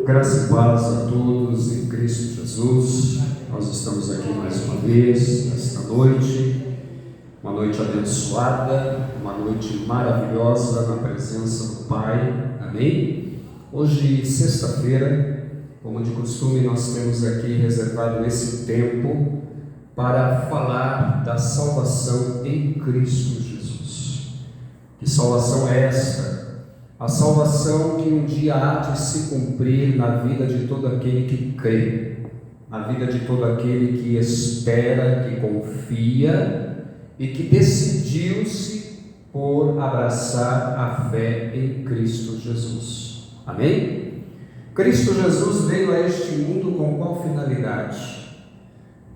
Graça e paz a todos em Cristo Jesus. Nós estamos aqui mais uma vez, nesta noite, uma noite abençoada, uma noite maravilhosa na presença do Pai. Amém? Hoje, sexta-feira, como de costume, nós temos aqui reservado esse tempo para falar da salvação em Cristo Jesus. Que salvação é esta? A salvação que um dia há de se cumprir na vida de todo aquele que crê, na vida de todo aquele que espera, que confia e que decidiu-se por abraçar a fé em Cristo Jesus. Amém? Cristo Jesus veio a este mundo com qual finalidade?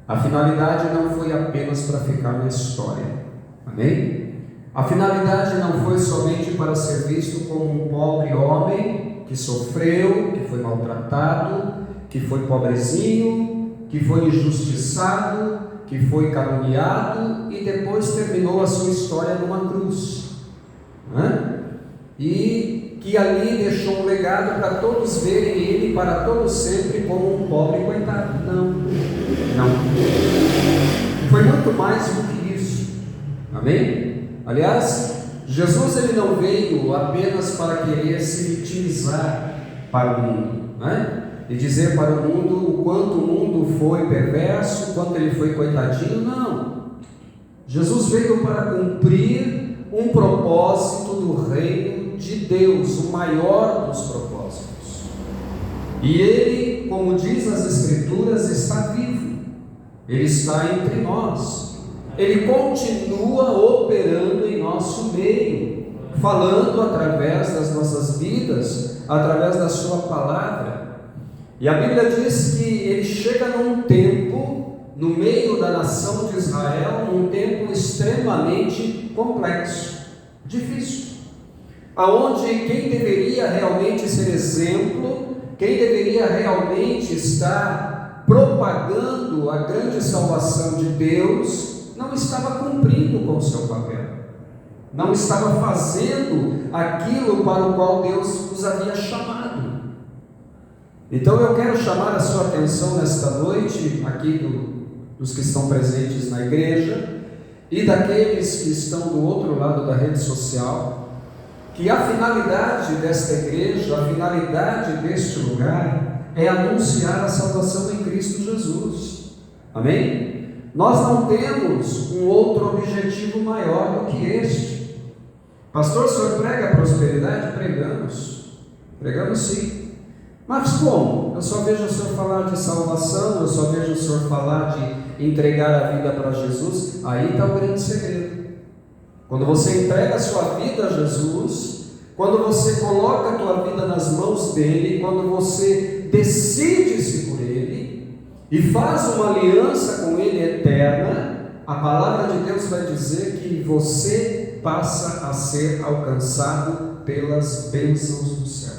A finalidade não foi apenas para ficar na história. Amém? A finalidade não foi somente para ser visto como um pobre homem que sofreu, que foi maltratado, que foi pobrezinho, que foi injustiçado, que foi caluniado e depois terminou a sua história numa cruz, e que ali deixou um legado para todos verem ele para todos sempre como um pobre coitado. Não. Foi muito mais do que isso. Amém? Aliás, Jesus ele não veio apenas para querer se vitimizar para o mundo, e dizer para o mundo o quanto o mundo foi perverso, o quanto ele foi coitadinho. Não. Jesus veio para cumprir um propósito do reino de Deus, o maior dos propósitos. E ele, como diz as Escrituras, está vivo. Ele está entre nós. Ele continua operando em nosso meio, falando através das nossas vidas, através da sua palavra. E a Bíblia diz que ele chega num tempo, no meio da nação de Israel, num tempo extremamente complexo, difícil, aonde quem deveria realmente ser exemplo, quem deveria realmente estar propagando a grande salvação de Deus, não estava cumprindo com o seu papel, não estava fazendo aquilo para o qual Deus os havia chamado. Então eu quero chamar a sua atenção nesta noite, aqui dos que estão presentes na igreja e daqueles que estão do outro lado da rede social, que a finalidade desta igreja, a finalidade deste lugar é anunciar a salvação em Cristo Jesus. Amém? Nós não temos um outro objetivo maior do que este. Pastor, o senhor prega a prosperidade? Pregamos sim. Mas como? Eu só vejo o senhor falar de salvação, eu só vejo o senhor falar de entregar a vida para Jesus. Aí está o grande segredo. Quando você entrega a sua vida a Jesus, quando você coloca a tua vida nas mãos dele, quando você decide-se por ele e faz uma aliança com ele eterna, a palavra de Deus vai dizer que você passa a ser alcançado pelas bênçãos do céu.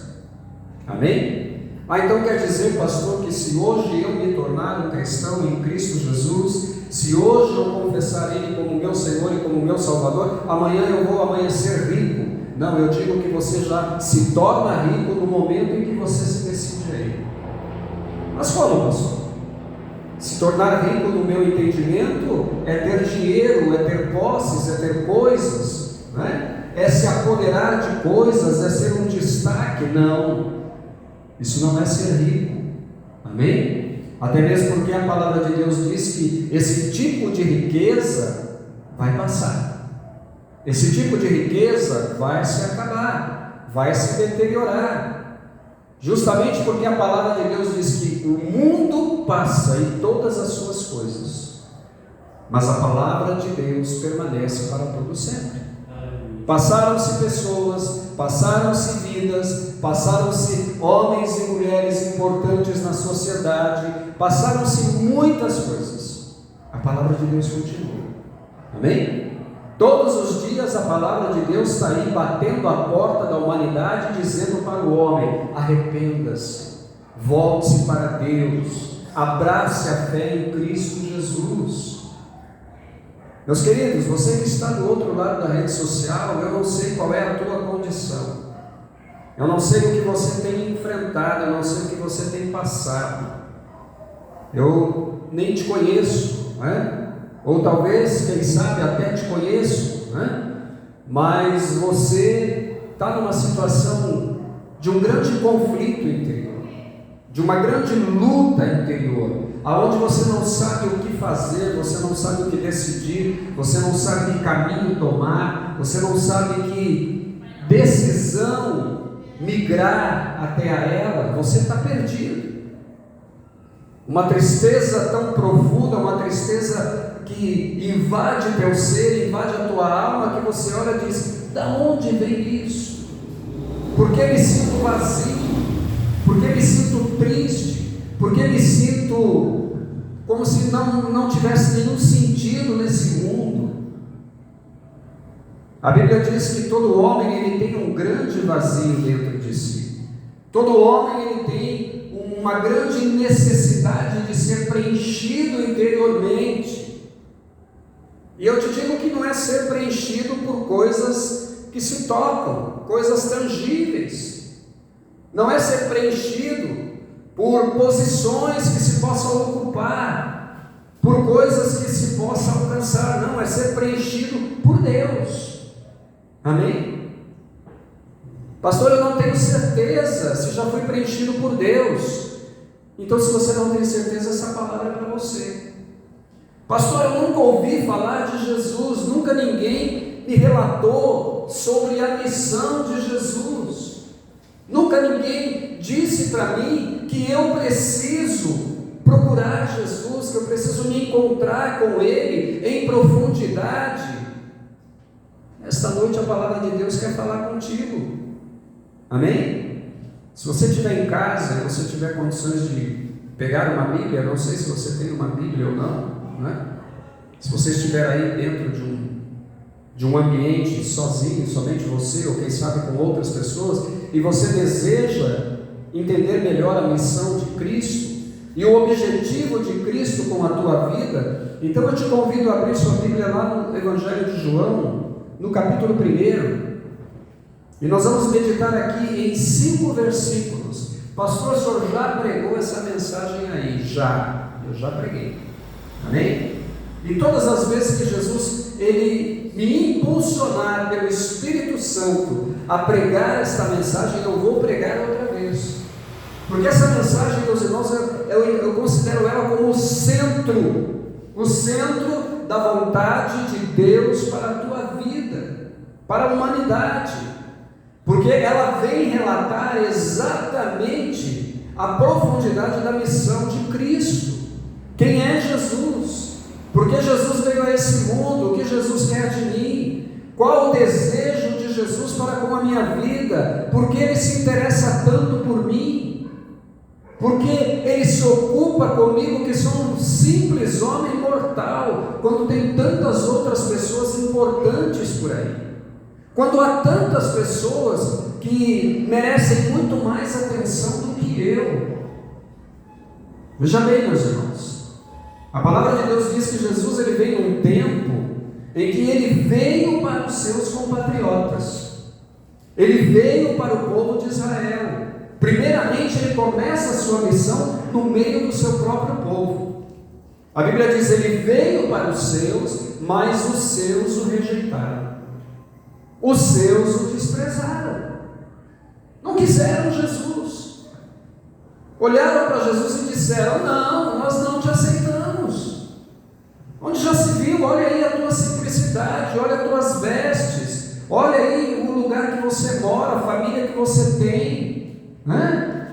Amém? Então quer dizer, pastor, que se hoje eu me tornar um cristão em Cristo Jesus, se hoje eu confessar ele como meu Senhor e como meu Salvador, amanhã eu vou amanhecer rico? Não, eu digo que você já se torna rico no momento em que você se decide a ele. Mas como, pastor? Se tornar rico no meu entendimento é ter dinheiro, é ter posses, é ter coisas, é se apoderar de coisas, é ser um destaque. Não, isso não é ser rico. Amém? Até mesmo porque a palavra de Deus diz que esse tipo de riqueza vai passar, esse tipo de riqueza vai se acabar, vai se deteriorar. Justamente porque a palavra de Deus diz que o mundo passa e todas as suas coisas, mas a palavra de Deus permanece para todo sempre. Passaram-se pessoas, passaram-se vidas, passaram-se homens e mulheres importantes na sociedade, passaram-se muitas coisas. A palavra de Deus continua. Amém? Todos os dias a palavra de Deus está aí batendo a porta da humanidade, dizendo para o homem: arrependa-se, volte-se para Deus, abrace a fé em Cristo Jesus. Meus queridos, você que está do outro lado da rede social, eu não sei qual é a tua condição, Eu não sei o que você tem enfrentado, eu não sei o que você tem passado. Eu nem te conheço, né? Ou talvez, quem sabe, até te conheço, né? Mas você está numa situação de um grande conflito interior, de uma grande luta interior, aonde você não sabe o que fazer, você não sabe o que decidir, você não sabe que caminho tomar, você não sabe que decisão migrar até a ela, você está perdido. Uma tristeza tão profunda, uma tristeza que invade teu ser, invade a tua alma, que você olha e diz: da onde vem isso? Por que me sinto vazio? Por que me sinto triste? Por que me sinto como se não tivesse nenhum sentido nesse mundo? A Bíblia diz que todo homem ele tem um grande vazio dentro de si. Todo homem ele tem uma grande necessidade de ser preenchido interiormente. E eu te digo que não é ser preenchido por coisas que se tocam, coisas tangíveis. Não é ser preenchido por posições que se possam ocupar, por coisas que se possam alcançar. Não, é ser preenchido por Deus. Amém? Pastor, eu não tenho certeza se já fui preenchido por Deus. Então, se você não tem certeza, essa palavra é para você. Pastor, eu nunca ouvi falar de Jesus, nunca ninguém me relatou sobre a missão de Jesus. Nunca ninguém disse para mim que eu preciso procurar Jesus, que eu preciso me encontrar com Ele em profundidade. Esta noite a palavra de Deus quer falar contigo. Amém? Se você estiver em casa e você tiver condições de pegar uma Bíblia, não sei se você tem uma Bíblia ou não, né? Se você estiver aí dentro de um ambiente sozinho, somente você, ou quem sabe com outras pessoas, e você deseja entender melhor a missão de Cristo e o objetivo de Cristo com a tua vida, então eu te convido a abrir sua Bíblia lá no Evangelho de João, no capítulo 1. E nós vamos meditar aqui em 5 versículos. Pastor, o senhor já pregou essa mensagem aí? Eu já preguei. Amém? E todas as vezes que Jesus, Ele me impulsionar pelo Espírito Santo a pregar esta mensagem, eu vou pregar outra vez. Porque essa mensagem, meus irmãos, eu considero ela como o centro da vontade de Deus para a tua vida, para a humanidade. Porque ela vem relatar exatamente a profundidade da missão de Cristo. Quem é Jesus? Por que Jesus veio a esse mundo? O que Jesus quer de mim? Qual o desejo de Jesus para com a minha vida? Por que Ele se interessa tanto por mim? Por que Ele se ocupa comigo, que sou um simples homem mortal, quando tem tantas outras pessoas importantes por aí? Quando há tantas pessoas que merecem muito mais atenção do que eu. Veja bem, meus irmãos, a palavra de Deus diz que Jesus ele veio num tempo em que ele veio para os seus compatriotas, ele veio para o povo de Israel. Primeiramente ele começa a sua missão no meio do seu próprio povo. A Bíblia diz: ele veio para os seus, mas os seus o rejeitaram. Os seus o desprezaram, não quiseram Jesus, olharam para Jesus e disseram: não, nós não te aceitamos. Onde já se viu? Olha aí a tua simplicidade, olha as tuas vestes, olha aí o lugar que você mora, a família que você tem, né?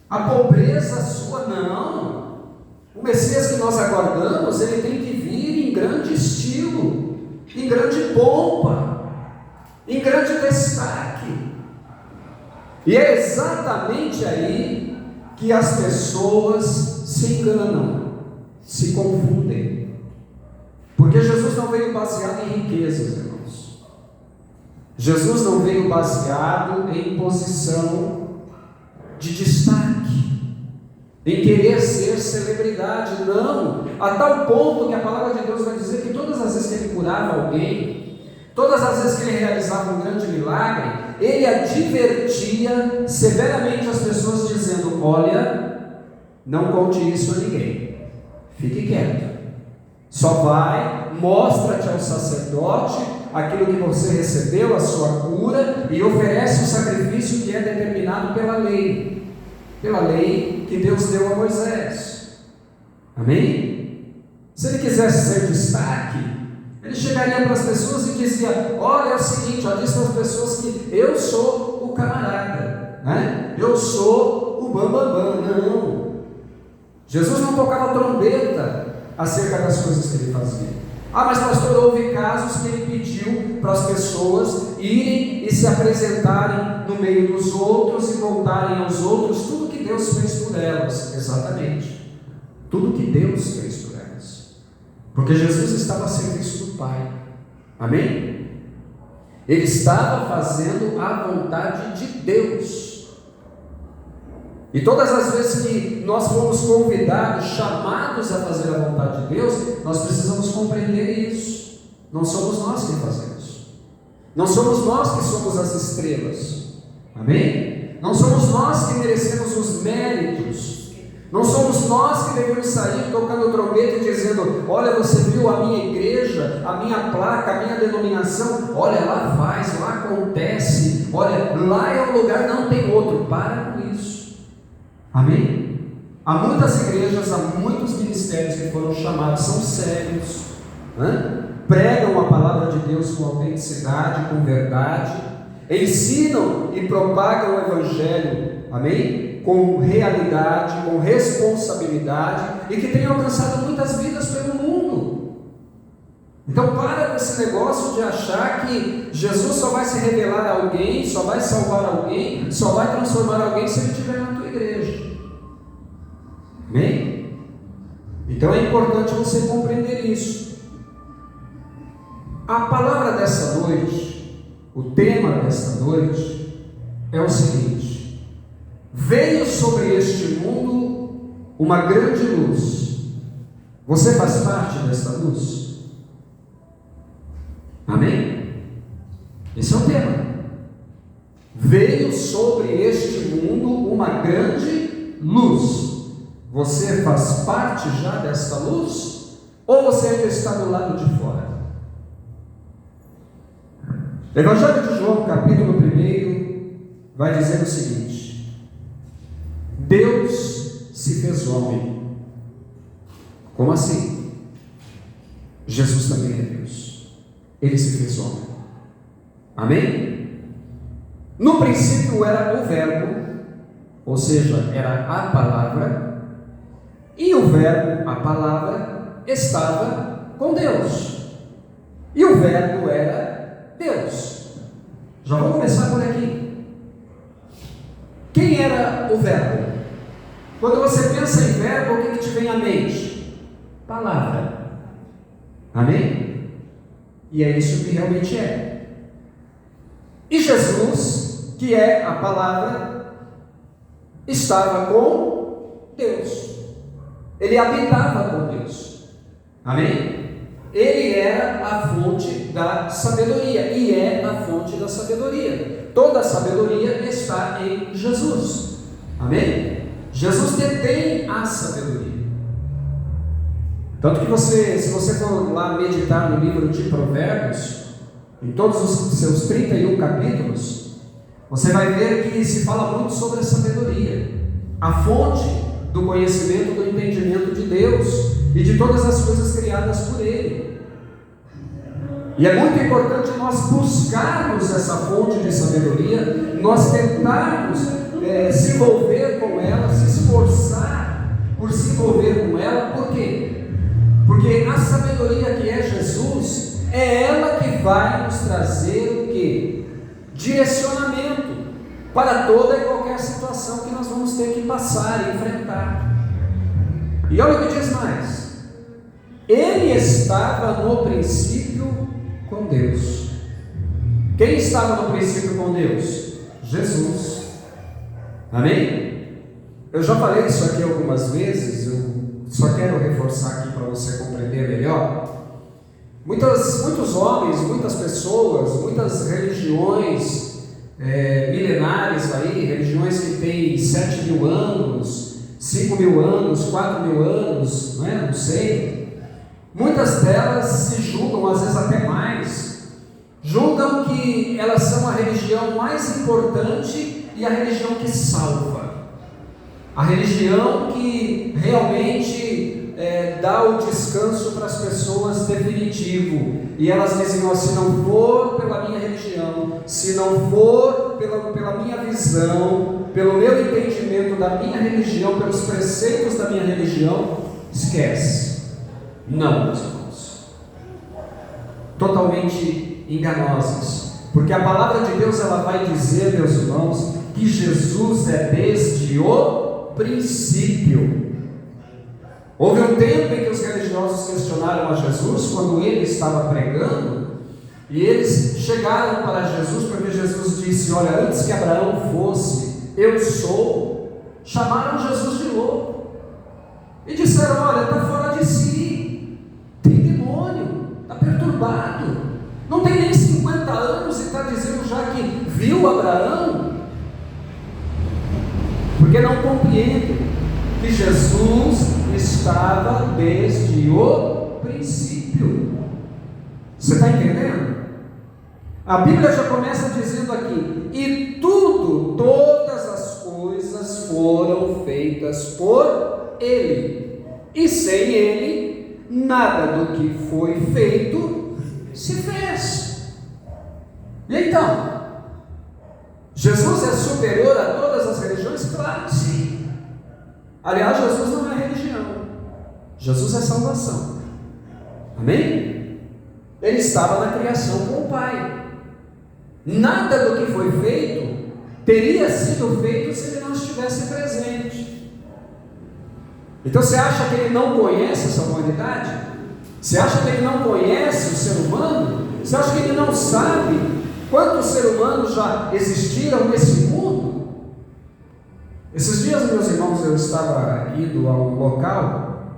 A pobreza sua. Não, o Messias que nós aguardamos, ele tem que vir em grande estilo, em grande pompa, em grande destaque. E é exatamente aí que as pessoas se enganam, se confundem. Porque Jesus não veio baseado em riquezas, irmãos. Jesus não veio baseado em posição de destaque, em querer ser celebridade. Não, a tal ponto que a palavra de Deus vai dizer que todas as vezes que ele curava alguém, todas as vezes que ele realizava um grande milagre, ele advertia severamente as pessoas, dizendo: olha, não conte isso a ninguém, fique quieto, só vai, mostra-te ao sacerdote aquilo que você recebeu, a sua cura, e oferece o sacrifício que é determinado pela lei que Deus deu a Moisés. Amém? Se ele quisesse ser destaque, ele chegaria para as pessoas e dizia: olha, é o seguinte, diz para as pessoas que eu sou o camarada, né? Eu sou o bambambam. Não, Jesus não tocava trombeta acerca das coisas que ele fazia. Mas pastor, houve casos que ele pediu para as pessoas irem e se apresentarem no meio dos outros e contarem aos outros tudo que Deus fez por elas. Exatamente, tudo que Deus fez por elas, porque Jesus estava a serviço do Pai. Amém? Ele estava fazendo a vontade de Deus. E todas as vezes que nós fomos convidados, chamados a fazer a vontade de Deus, nós precisamos compreender isso. Não somos nós que fazemos. Não somos nós que somos as estrelas. Amém? Não somos nós que merecemos os méritos. Não somos nós que devemos sair tocando trombeta e dizendo: olha, você viu a minha igreja, a minha placa, a minha denominação? Olha, lá faz, lá acontece. Olha, lá é o lugar, não tem outro. Para com isso. Amém? Há muitas igrejas, há muitos ministérios que foram chamados, são sérios, pregam a palavra de Deus com autenticidade, com verdade, ensinam e propagam o Evangelho, amém? Com realidade, com responsabilidade, e que têm alcançado muitas vidas pelo mundo. Então para com esse negócio de achar que Jesus só vai se revelar a alguém, só vai salvar alguém, só vai transformar alguém se ele estiver na tua igreja. Amém? Então é importante você compreender isso. A palavra dessa noite, o tema desta noite é o seguinte: veio sobre este mundo uma grande luz. Você faz parte dessa luz? Amém? Esse é o tema. Veio sobre este mundo uma grande luz. Você faz parte já desta luz? Ou você ainda está do lado de fora? Evangelho de João, capítulo 1, vai dizer o seguinte: Deus se fez homem. Como assim? Jesus também é Deus. Ele se fez homem. Amém? No princípio era o Verbo, ou seja, era a palavra, e o Verbo, a palavra, estava com Deus, e o Verbo era Deus. Já vou começar por aqui. Quem era o Verbo? Quando você pensa em verbo, o que te vem à mente? Palavra. Amém? E é isso que realmente é. E Jesus, que é a palavra, estava com Deus. Ele habitava com Deus. Amém? Ele era a fonte da sabedoria, e é a fonte da sabedoria. Toda a sabedoria está em Jesus. Amém? Jesus detém a sabedoria. Tanto que se você for lá meditar no livro de Provérbios, em todos os seus 31 capítulos, você vai ver que se fala muito sobre a sabedoria, a fonte do conhecimento, do entendimento de Deus e de todas as coisas criadas por Ele. E é muito importante nós buscarmos essa fonte de sabedoria, nós tentarmos se envolver com ela, se esforçar por se envolver com ela. Por quê? Porque a sabedoria que é Jesus, é ela que vai nos trazer o quê? Direcionamento para toda e qualquer situação que nós vamos ter que passar e enfrentar. E olha o que diz mais: ele estava no princípio com Deus. Quem estava no princípio com Deus? Jesus. Amém? Eu já falei isso aqui algumas vezes, eu só quero reforçar aqui para você compreender melhor. Muitos homens, muitas pessoas, muitas religiões milenares aí, religiões que têm 7.000 anos, 5.000 anos, 4.000 anos, não sei. Muitas delas se julgam, às vezes até mais, julgam que elas são a religião mais importante e a religião que salva. A religião que realmente dá o descanso para as pessoas definitivo. E elas dizem, ó, se não for pela minha religião, se não for pela minha visão, pelo meu entendimento da minha religião, pelos preceitos da minha religião, esquece. Não, meus irmãos. Totalmente enganosas. Porque a palavra de Deus, ela vai dizer, meus irmãos, que Jesus é desde o princípio. Houve um tempo em que os religiosos questionaram a Jesus quando ele estava pregando, e eles chegaram para Jesus, porque Jesus disse, olha, antes que Abraão fosse, eu sou. Chamaram Jesus de louco e disseram, olha, está fora de si, tem demônio, está perturbado, não tem nem 50 anos e está dizendo já que viu Abraão, porque não compreende que Jesus estava desde o princípio. Você está entendendo? A Bíblia já começa dizendo aqui, e todas as coisas foram feitas por Ele, e sem Ele, nada do que foi feito se fez. E então, Jesus é superior a todas as religiões? Claro que sim. Aliás, Jesus não é religião, Jesus é salvação. Amém? Ele estava na criação com o Pai. Nada do que foi feito teria sido feito se ele não estivesse presente. Então você acha que ele não conhece essa humanidade? Você acha que ele não conhece o ser humano? Você acha que ele não sabe quantos seres humanos já existiram nesse mundo? Esses dias, meus irmãos, eu estava indo a um local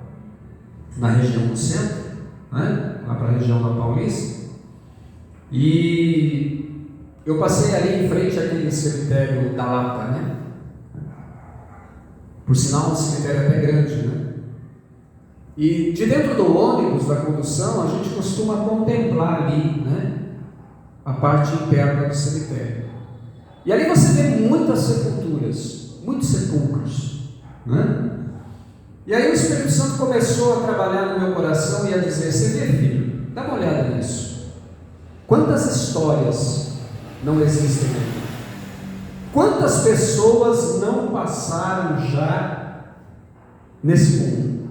na região do centro, lá para a região da Paulista, e eu passei ali em frente àquele cemitério da Lapa, Por sinal, um cemitério até grande, E de dentro do ônibus, da condução, a gente costuma contemplar ali, a parte interna do cemitério. E ali você vê muitas sepulturas, muitos sepulcros, E aí o Espírito Santo começou a trabalhar no meu coração e a dizer, você vê, filho, dá uma olhada nisso. Quantas histórias não existem aqui? Quantas pessoas não passaram já nesse mundo?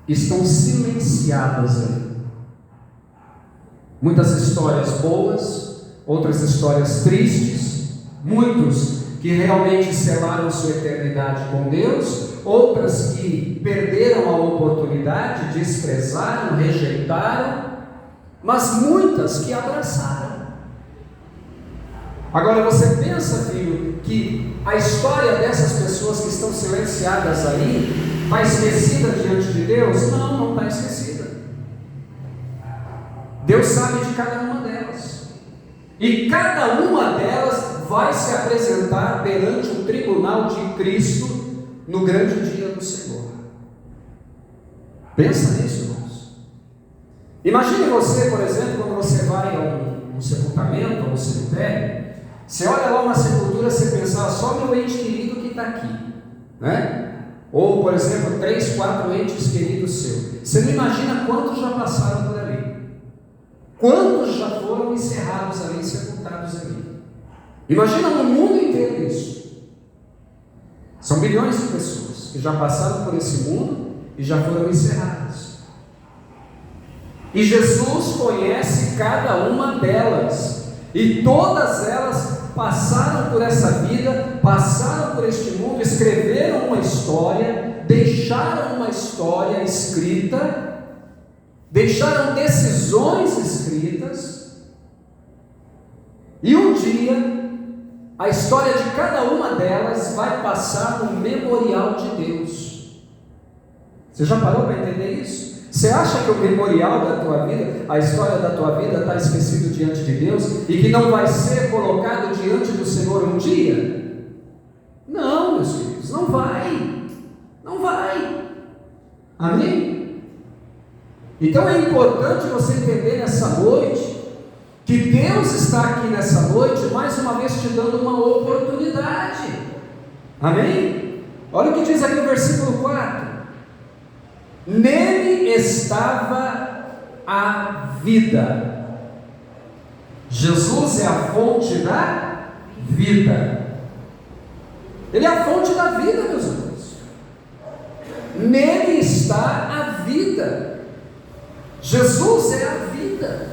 Estão silenciadas ali. Muitas histórias boas, outras histórias tristes, muitos que realmente selaram sua eternidade com Deus, outras que perderam a oportunidade, desprezaram, rejeitaram, mas muitas que abraçaram. Agora você pensa, filho, que a história dessas pessoas que estão silenciadas aí está esquecida diante de Deus? Não, não está esquecida. Deus sabe de cada uma delas, e cada uma delas vai se apresentar perante o tribunal de Cristo no grande dia do Senhor. Pensa nisso, irmãos. Imagine você, por exemplo, quando você vai a um sepultamento, a um cemitério, você olha lá uma sepultura, você pensa, só meu ente querido que está aqui, Ou, por exemplo, 3, 4 entes queridos seus. Você não imagina quantos já passaram por ali, quantos já foram encerrados ali, sepultados ali. Imagina no mundo inteiro isso. São bilhões de pessoas que já passaram por esse mundo e já foram encerradas. E Jesus conhece cada uma delas, e todas elas passaram por essa vida, passaram por este mundo, escreveram uma história, deixaram uma história escrita, deixaram decisões escritas, e um dia a história de cada uma delas vai passar no memorial de Deus. Você já parou para entender isso? Você acha que o memorial da tua vida, a história da tua vida está esquecido diante de Deus e que não vai ser colocado diante do Senhor um dia? Não, meus filhos, não vai. Não vai. Amém? Então é importante você entender nessa noite que Deus está aqui nessa noite, mais uma vez te dando uma oportunidade. Amém? Olha o que diz aqui no versículo 4. Nele estava a vida. Jesus é a fonte da vida. Ele é a fonte da vida, meus irmãos. Nele está a vida. Jesus é a vida.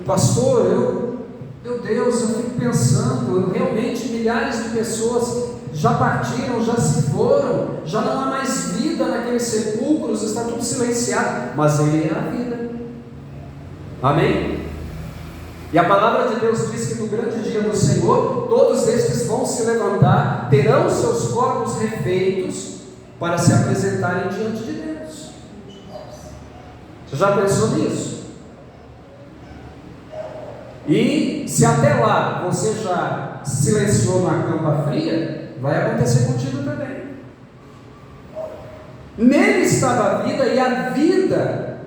Pastor, meu Deus, eu fico pensando, realmente milhares de pessoas já partiram, já se foram, já não há mais vida naqueles sepulcros, está tudo silenciado, mas Ele é a vida. Amém? E a palavra de Deus diz que no grande dia do Senhor, todos estes vão se levantar, terão seus corpos refeitos, para se apresentarem diante de Deus. Você já pensou nisso? E se até lá você já silenciou na campa fria, vai acontecer contigo também. Nele estava a vida, e a vida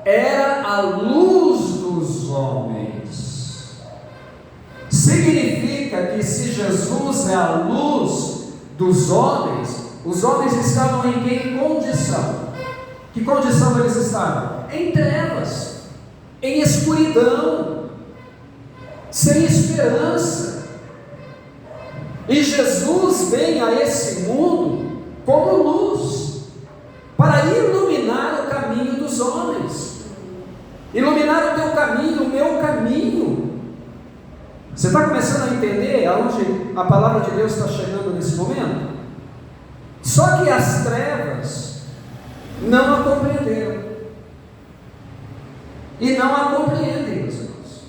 era a luz dos homens. Significa que se Jesus é a luz dos homens, os homens estavam em que condição? Que condição eles estavam? Em trevas, em escuridão, sem esperança. E Jesus vem a esse mundo como luz, para iluminar o caminho dos homens, iluminar o teu caminho, o meu caminho. Você está começando a entender aonde a palavra de Deus está chegando nesse momento? Só que as trevas não a compreenderam, e não a compreendem, meus irmãos,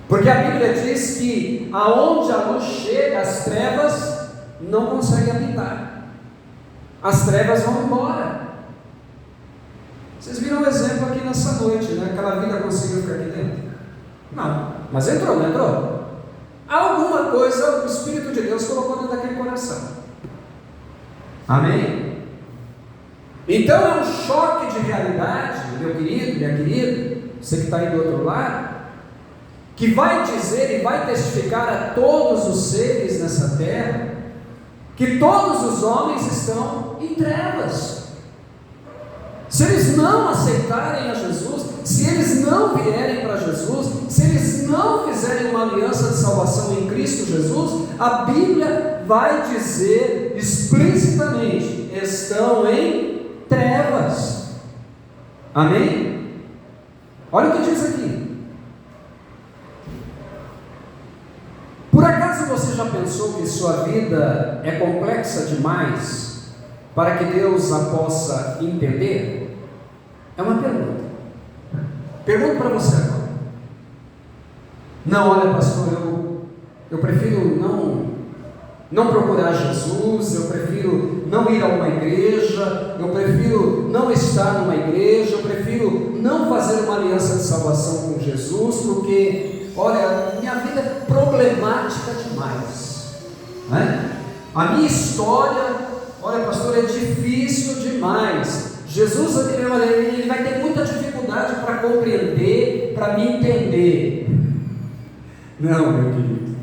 porque a Bíblia diz que aonde a luz chega, as trevas não conseguem habitar, as trevas vão embora. Vocês viram o exemplo aqui nessa noite, né? Aquela vida conseguiu ficar aqui dentro? Não, mas entrou, não entrou? Alguma coisa o Espírito de Deus colocou dentro daquele coração. Amém? Então é um choque de realidade, meu querido, minha querida, você que está aí do outro lado, que vai dizer e vai testificar a todos os seres nessa terra, que todos os homens estão em trevas. Se eles não aceitarem a Jesus, se eles não vierem para Jesus, se eles não fizerem uma aliança de salvação em Cristo Jesus, a Bíblia vai dizer explicitamente: estão em trevas. Amém? Olha o que diz aqui. Por acaso você já pensou que sua vida é complexa demais para que Deus a possa entender? É uma pergunta. Pergunto para você agora. Não, olha, pastor, eu prefiro não procurar Jesus, eu prefiro não ir a uma igreja, eu prefiro não estar numa igreja, eu prefiro não fazer uma aliança de salvação com Jesus, porque, olha, minha vida é problemática demais, né? A minha história, olha, pastor, é difícil demais. Jesus, ele vai ter muita dificuldade para compreender, para me entender. Não, meu querido,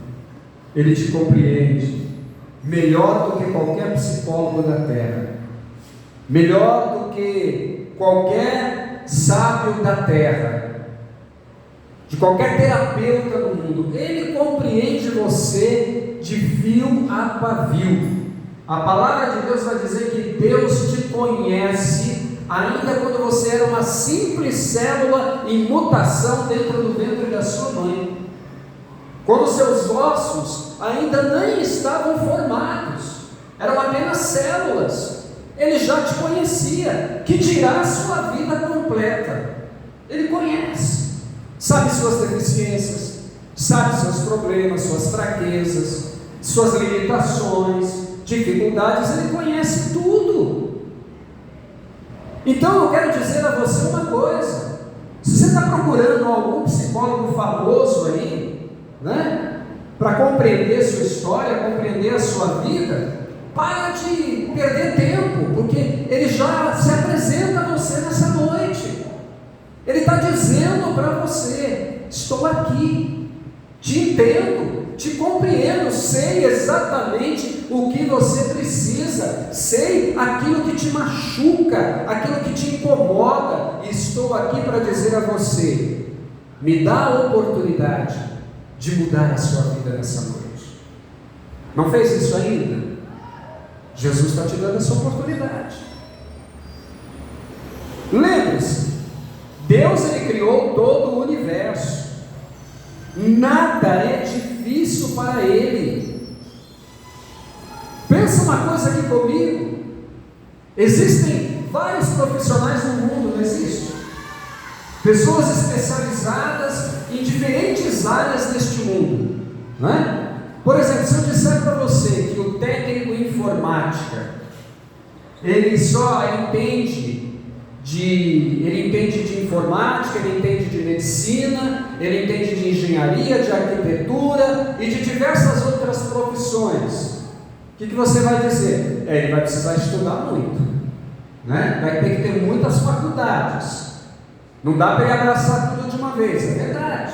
Ele te compreende melhor do que qualquer psicólogo da terra, melhor do que qualquer sábio da terra, de qualquer terapeuta do mundo. Ele compreende você de fio a pavio. A palavra de Deus vai dizer que Deus te conhece ainda quando você era uma simples célula em mutação dentro do ventre da sua mãe, quando seus ossos ainda nem estavam formados, eram apenas células. Ele já te conhecia, que dirá a sua vida completa. Ele conhece, sabe suas deficiências, sabe seus problemas, suas fraquezas, suas limitações, dificuldades, Ele conhece tudo. Então eu quero dizer a você uma coisa: se você está procurando algum psicólogo famoso aí, né, para compreender sua história, compreender a sua vida, para de perder tempo, porque ele já se apresenta a você nessa noite. Ele está dizendo para você: estou aqui, te entendo, te compreendo, sei exatamente o que você precisa, sei aquilo que te machuca, aquilo que te incomoda, e estou aqui para dizer a você: me dá a oportunidade de mudar a sua vida nessa noite. Não fez isso ainda? Jesus está te dando essa oportunidade. Lembre-se, Deus, Ele criou todo o universo. Nada é difícil para Ele. Pensa uma coisa aqui comigo. Existem vários profissionais no mundo, não existe? Pessoas especializadas em diferentes áreas deste mundo, não é? Por exemplo, se eu disser para você que o técnico em informática, ele só entende de informática, ele entende de medicina, ele entende de engenharia, de arquitetura e de diversas outras profissões, o que você vai dizer? Ele vai precisar estudar muito, né? Vai ter que ter muitas faculdades, não dá para ele abraçar tudo de uma vez, é verdade.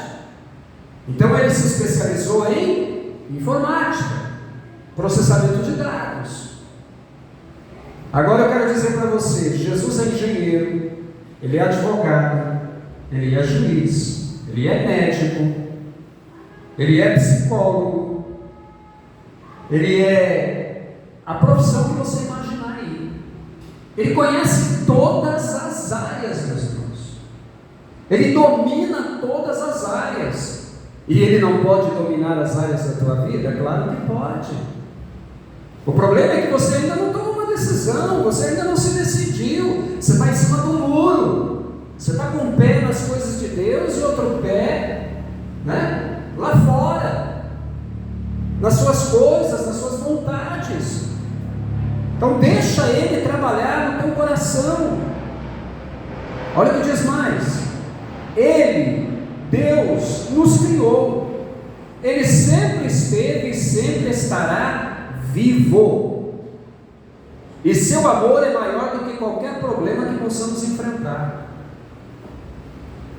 Então ele se especializou em informática, processamento de dados. Agora eu quero dizer para você: Jesus é engenheiro, Ele é advogado, Ele é juiz, Ele é médico, Ele é psicólogo, Ele é a profissão que você imaginar aí. Ele conhece todas as áreas, meus irmãos. Ele domina todas as áreas. E Ele não pode dominar as áreas da tua vida? Claro que pode. O problema é que você ainda não tomou uma decisão, você ainda não se decidiu, você está em cima do muro, você está com um pé nas coisas de Deus e outro pé, né, lá fora, nas suas coisas, nas suas vontades. Então deixa Ele trabalhar no teu coração. Olha o que diz mais: Ele, Deus, nos criou, Ele sempre esteve e sempre estará vivo, e seu amor é maior do que qualquer problema que possamos enfrentar.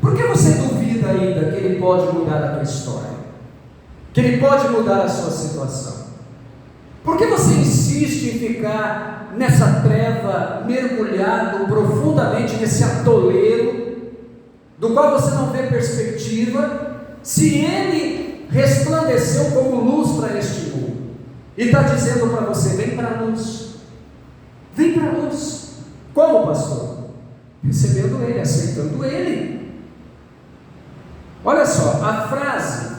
Por que você duvida ainda que Ele pode mudar a tua história, que Ele pode mudar a sua situação? Por que você insiste em ficar nessa treva, mergulhado profundamente nesse atoleiro do qual você não vê perspectiva, se Ele resplandeceu como luz para este mundo e está dizendo para você: vem para a luz, vem para a luz. Como, pastor? Recebendo Ele, aceitando Ele. Olha só, a frase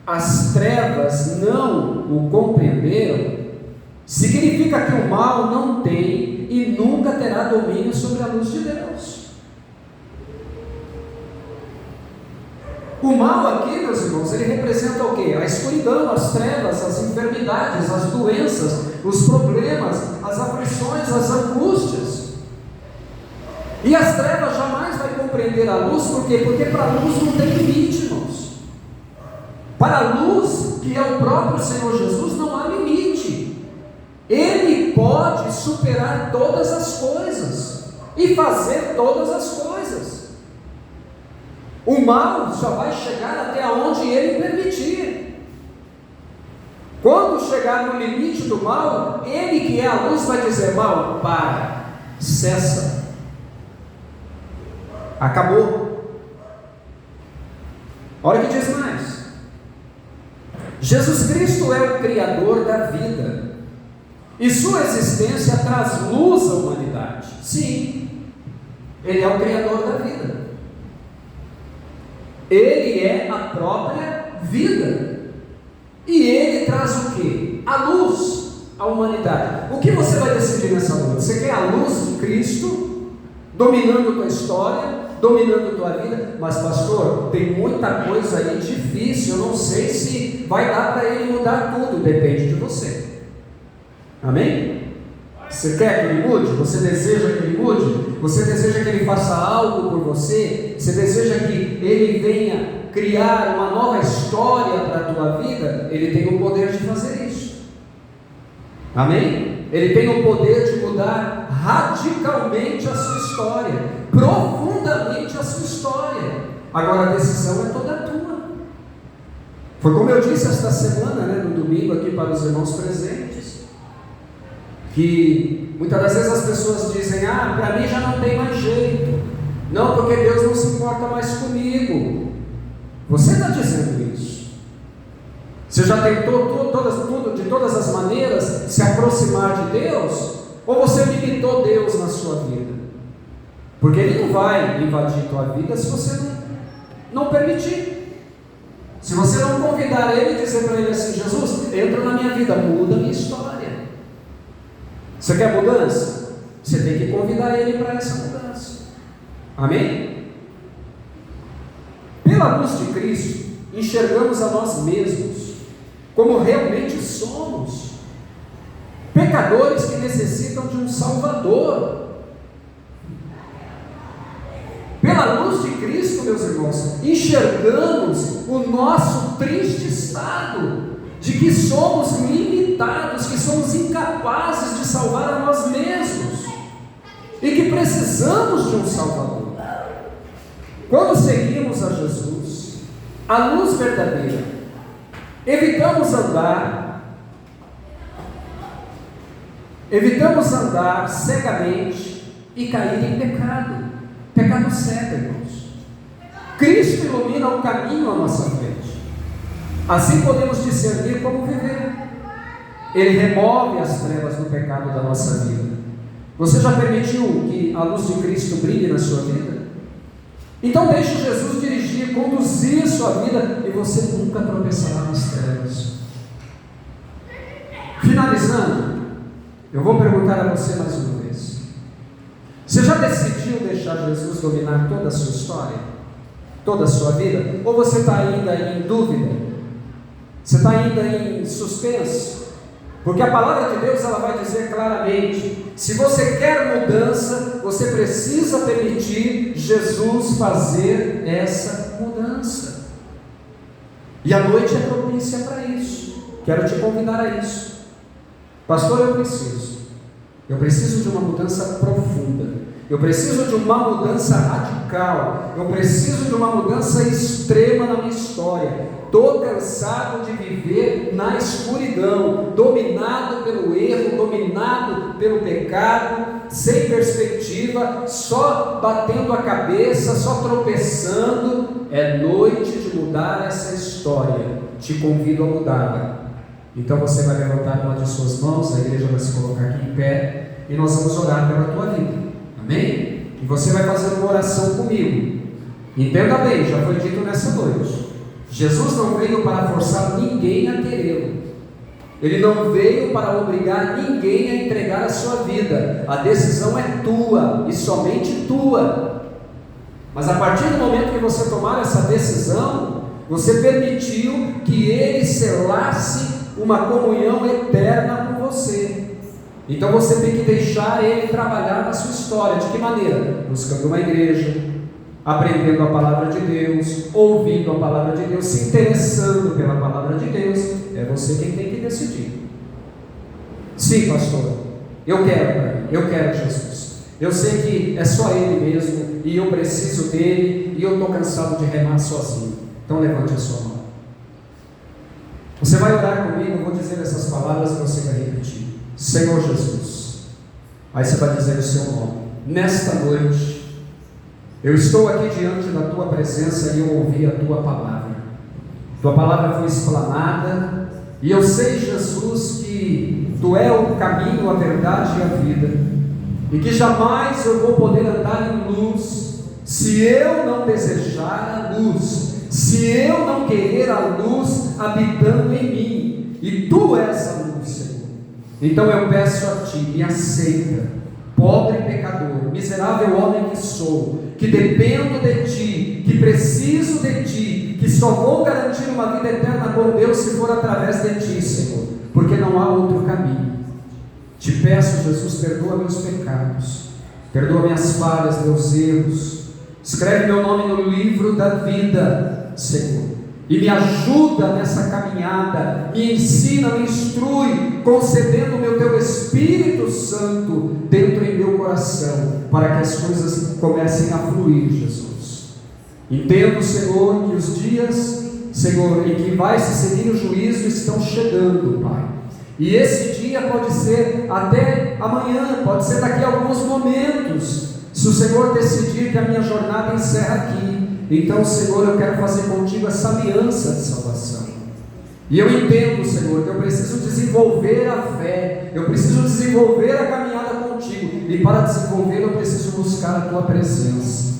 "as trevas não o compreenderam" significa que o mal não tem e nunca terá domínio sobre a luz de Deus. O mal aqui, meus irmãos, ele representa o quê? A escuridão, as trevas, as enfermidades, as doenças, os problemas, as aflições, as angústias. E as trevas jamais vai compreender a luz, por quê? Porque para a luz não tem limite, irmãos. Para a luz, que é o próprio Senhor Jesus, não há limite. Ele pode superar todas as coisas e fazer todas as coisas. O mal só vai chegar até onde Ele permitir. Quando chegar no limite do mal, Ele, que é a luz, vai dizer: mal, para, cessa, acabou. Olha o que diz mais: Jesus Cristo é o Criador da vida, e sua existência traz luz à humanidade. Sim, Ele é o Criador da vida. Ele é a própria vida. E Ele traz o quê? A luz à humanidade. O que você vai decidir nessa noite? Você quer a luz de Cristo dominando tua história, dominando tua vida? Mas pastor, tem muita coisa aí difícil, eu não sei se vai dar para Ele mudar tudo. Depende de você. Amém? Você quer que ele mude? Você deseja que ele mude? Você deseja que ele faça algo por você? Você deseja que ele venha criar uma nova história para a tua vida? Ele tem o poder de fazer isso. Amém? Ele tem o poder de mudar radicalmente a sua história, profundamente a sua história. Agora a decisão é toda tua. Foi como eu disse esta semana, no domingo aqui para os irmãos presentes, que muitas das vezes as pessoas dizem: para mim já não tem mais jeito, não, porque Deus não se importa mais comigo. Você está dizendo isso? Você já tentou de todas as maneiras se aproximar de Deus? Ou você limitou Deus na sua vida? Porque Ele não vai invadir tua vida se você não permitir. Se você não convidar Ele e dizer para Ele assim: Jesus, entra na minha vida, muda a minha história. Você quer mudança? Você tem que convidar Ele para essa mudança. Amém? Pela luz de Cristo, enxergamos a nós mesmos como realmente somos, pecadores que necessitam de um Salvador. Pela luz de Cristo, meus irmãos, enxergamos o nosso triste estado, de que somos limitados, que somos incapazes de salvar a nós mesmos, e que precisamos de um Salvador. Quando seguimos a Jesus, a luz verdadeira, evitamos andar cegamente e cair em pecado cego, irmãos. Cristo ilumina o caminho à nossa frente, assim podemos discernir como viver. Ele remove as trevas do pecado da nossa vida. Você já permitiu que a luz de Cristo brilhe na sua vida? Então deixe Jesus dirigir, conduzir sua vida, e você nunca tropeçará nas trevas. Finalizando, eu vou perguntar a você mais uma vez: você já decidiu deixar Jesus dominar toda a sua história? Toda a sua vida? Ou você está ainda em dúvida? Você está ainda em suspenso? Porque a palavra de Deus, ela vai dizer claramente: se você quer mudança, você precisa permitir Jesus fazer essa mudança. E a noite é propícia para isso. Quero te convidar a isso. Pastor, eu preciso de uma mudança profunda. Eu preciso de uma mudança radical. Eu preciso de uma mudança extrema na minha história. Estou cansado de viver na escuridão, dominado pelo erro, dominado pelo pecado, sem perspectiva, só batendo a cabeça, só tropeçando. É noite de mudar essa história. Te convido a mudá-la. Então você vai levantar uma de suas mãos, a igreja vai se colocar aqui em pé, e nós vamos orar pela tua vida. Amém? E você vai fazer uma oração comigo. Entenda bem, já foi dito nessa noite: Jesus não veio para forçar ninguém a querê-lo. Ele não veio para obrigar ninguém a entregar a sua vida. A decisão é tua e somente tua. Mas a partir do momento que você tomar essa decisão, você permitiu que Ele selasse uma comunhão eterna com você. Então você tem que deixar Ele trabalhar na sua história. De que maneira? Buscando uma igreja, aprendendo a palavra de Deus, ouvindo a palavra de Deus, se interessando pela palavra de Deus. É você quem tem que decidir. Sim, pastor, eu quero Jesus. Eu sei que é só Ele mesmo, e eu preciso dEle, e eu estou cansado de remar sozinho. Então levante a sua mão. Você vai orar comigo, eu vou dizer essas palavras e você vai repetir: Senhor Jesus. Aí você vai dizer o seu nome. Nesta noite, eu estou aqui diante da Tua presença e eu ouvi a Tua palavra. Tua palavra foi explanada, e eu sei, Jesus, que Tu é o caminho, a verdade e a vida, e que jamais eu vou poder andar em luz se eu não desejar a luz, se eu não querer a luz habitando em mim. E Tu és a luz, Senhor. Então eu peço a Ti, me aceita, pobre pecador, miserável homem que sou, que dependo de Ti, que preciso de Ti, que só vou garantir uma vida eterna com Deus se for através de Ti, Senhor, porque não há outro caminho. Te peço, Jesus, perdoa meus pecados, perdoa minhas falhas, meus erros. Escreve meu nome no livro da vida, Senhor, e me ajuda nessa caminhada, me ensina, me instrui, concedendo-me o Teu Espírito Santo dentro em meu coração, para que as coisas comecem a fluir, Jesus. Entendo, Senhor, que os dias, Senhor, em que vai se seguir o juízo estão chegando, Pai. E esse dia pode ser até amanhã, pode ser daqui a alguns momentos, se o Senhor decidir que a minha jornada encerra aqui. Então, Senhor, eu quero fazer contigo essa aliança de salvação. E eu entendo, Senhor, que eu preciso desenvolver a fé, eu preciso desenvolver a caminhada contigo, e para desenvolver eu preciso buscar a Tua presença.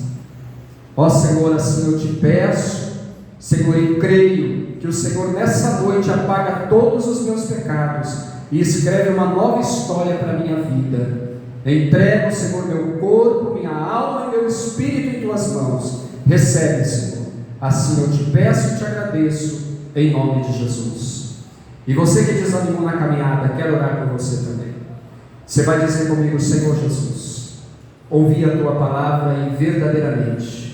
Ó Senhor, assim eu te peço, Senhor, e creio que o Senhor nessa noite apaga todos os meus pecados e escreve uma nova história para a minha vida. Entrego, Senhor, meu corpo, minha alma e meu espírito em Tuas mãos. Recebe, Senhor. Assim eu te peço e te agradeço, em nome de Jesus. E você que desanimou na caminhada, quero orar por você também. Você vai dizer comigo: Senhor Jesus, ouvi a Tua palavra e verdadeiramente,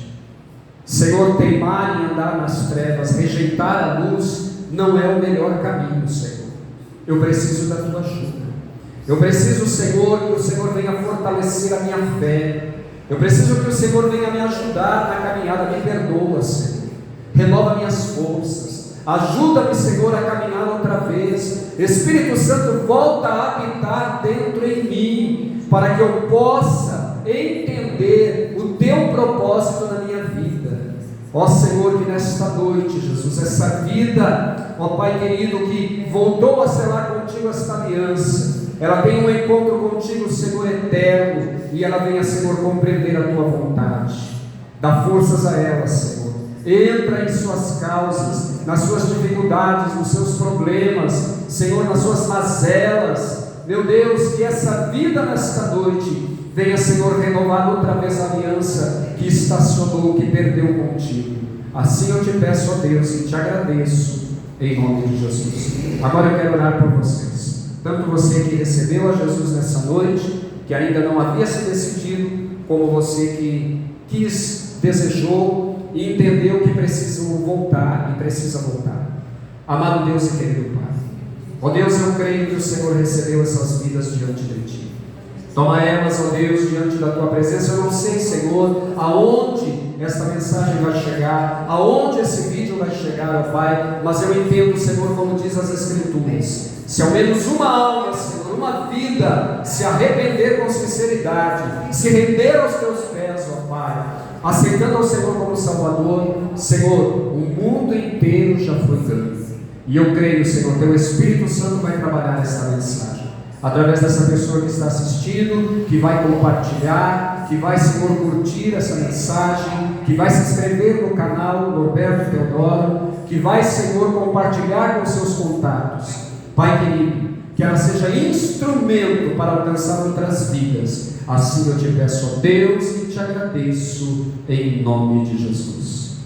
Senhor, teimar em andar nas trevas, rejeitar a luz, não é o melhor caminho, Senhor. Eu preciso da Tua ajuda. Eu preciso, Senhor, que o Senhor venha fortalecer a minha fé. Eu preciso que o Senhor venha me ajudar na caminhada. Me perdoa, Senhor. Renova minhas forças. Ajuda-me, Senhor, a caminhar outra vez. Espírito Santo, volta a habitar dentro em mim, para que eu possa entender o Teu propósito na minha vida. Ó Senhor, que nesta noite, Jesus, essa vida, ó Pai querido, que voltou a selar contigo esta aliança, ela tem um encontro contigo, Senhor, eterno, e ela venha, Senhor, compreender a Tua vontade. Dá forças a ela, Senhor. Entra em suas causas, nas suas dificuldades, nos seus problemas, Senhor, nas suas mazelas. Meu Deus, que essa vida nesta noite venha, Senhor, renovar outra vez a aliança que estacionou, que perdeu contigo. Assim eu te peço, ó Deus, e te agradeço, em nome de Jesus. Agora eu quero orar por vocês. Tanto você que recebeu a Jesus nessa noite, que ainda não havia se decidido, como você que quis, desejou e entendeu que precisou voltar e precisa voltar. Amado Deus e querido Pai, ó Deus, eu creio que o Senhor recebeu essas vidas diante de Ti. Toma elas, ó Deus, diante da Tua presença. Eu não sei, Senhor, aonde esta mensagem vai chegar, aonde esse vídeo vai chegar, ó Pai, mas eu entendo, Senhor, como diz as Escrituras, se ao menos uma alma, Senhor, uma vida se arrepender com sinceridade, se render aos Teus pés, ó Pai, aceitando ao Senhor como Salvador, Senhor, o mundo inteiro já foi ganho. E eu creio, Senhor, Teu Espírito Santo vai trabalhar esta mensagem, através dessa pessoa que está assistindo, que vai compartilhar, que vai, Senhor, curtir essa mensagem, que vai se inscrever no canal Norberto Teodoro, que vai, Senhor, compartilhar com seus contatos. Pai querido, que ela seja instrumento para alcançar outras vidas. Assim eu te peço, ó Deus, e te agradeço, em nome de Jesus.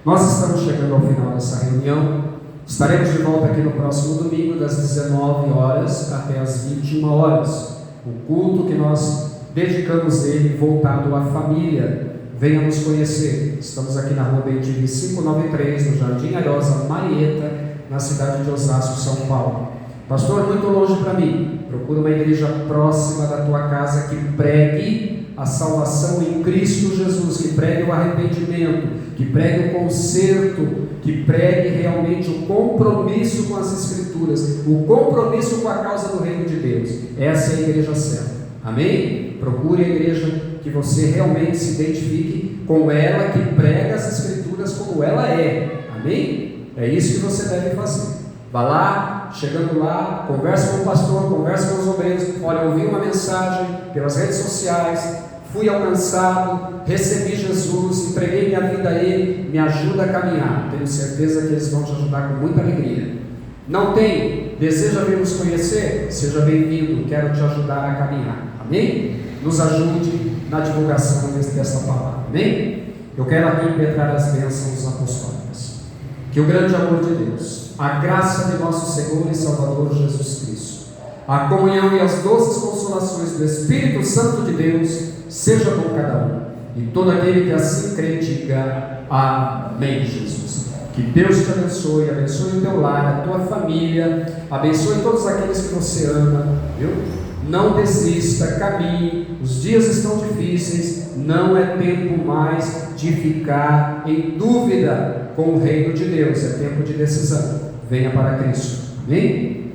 Nós estamos chegando ao final dessa reunião. Estaremos de volta aqui no próximo domingo, das 19 horas até as 21 horas. O culto que nós dedicamos ele voltado à família. Venha nos conhecer. Estamos aqui na rua Bem-Tive 593, no Jardim Ariosa, Marieta, na cidade de Osasco, São Paulo. Pastor, muito longe para mim. Procura uma igreja próxima da tua casa que pregue a salvação em Cristo Jesus, que pregue o arrependimento, que pregue o conserto, que pregue realmente o compromisso com as Escrituras, o compromisso com a causa do reino de Deus. Essa é a igreja certa. Amém? Procure a igreja que você realmente se identifique com ela, que prega as Escrituras como ela é. Amém? É isso que você deve fazer. Vá lá, chegando lá, converse com o pastor, converse com os obreiros. Olha, eu ouvi uma mensagem pelas redes sociais, fui alcançado, recebi Jesus, entreguei minha vida a Ele, me ajuda a caminhar. Tenho certeza que eles vão te ajudar com muita alegria. Não tem? Deseja vir nos conhecer? Seja bem-vindo, quero te ajudar a caminhar. Amém? Nos ajude na divulgação desta palavra. Amém? Eu quero aqui impetrar as bênçãos apostólicas. Que o grande amor de Deus, a graça de nosso Senhor e Salvador Jesus Cristo, a comunhão e as doces consolações do Espírito Santo de Deus seja com cada um. E todo aquele que assim crê, diga amém, Jesus. Que Deus te abençoe, abençoe o teu lar, a tua família, abençoe todos aqueles que você ama, viu? Não desista, caminhe, os dias estão difíceis, não é tempo mais de ficar em dúvida com o reino de Deus, é tempo de decisão. Venha para Cristo, amém?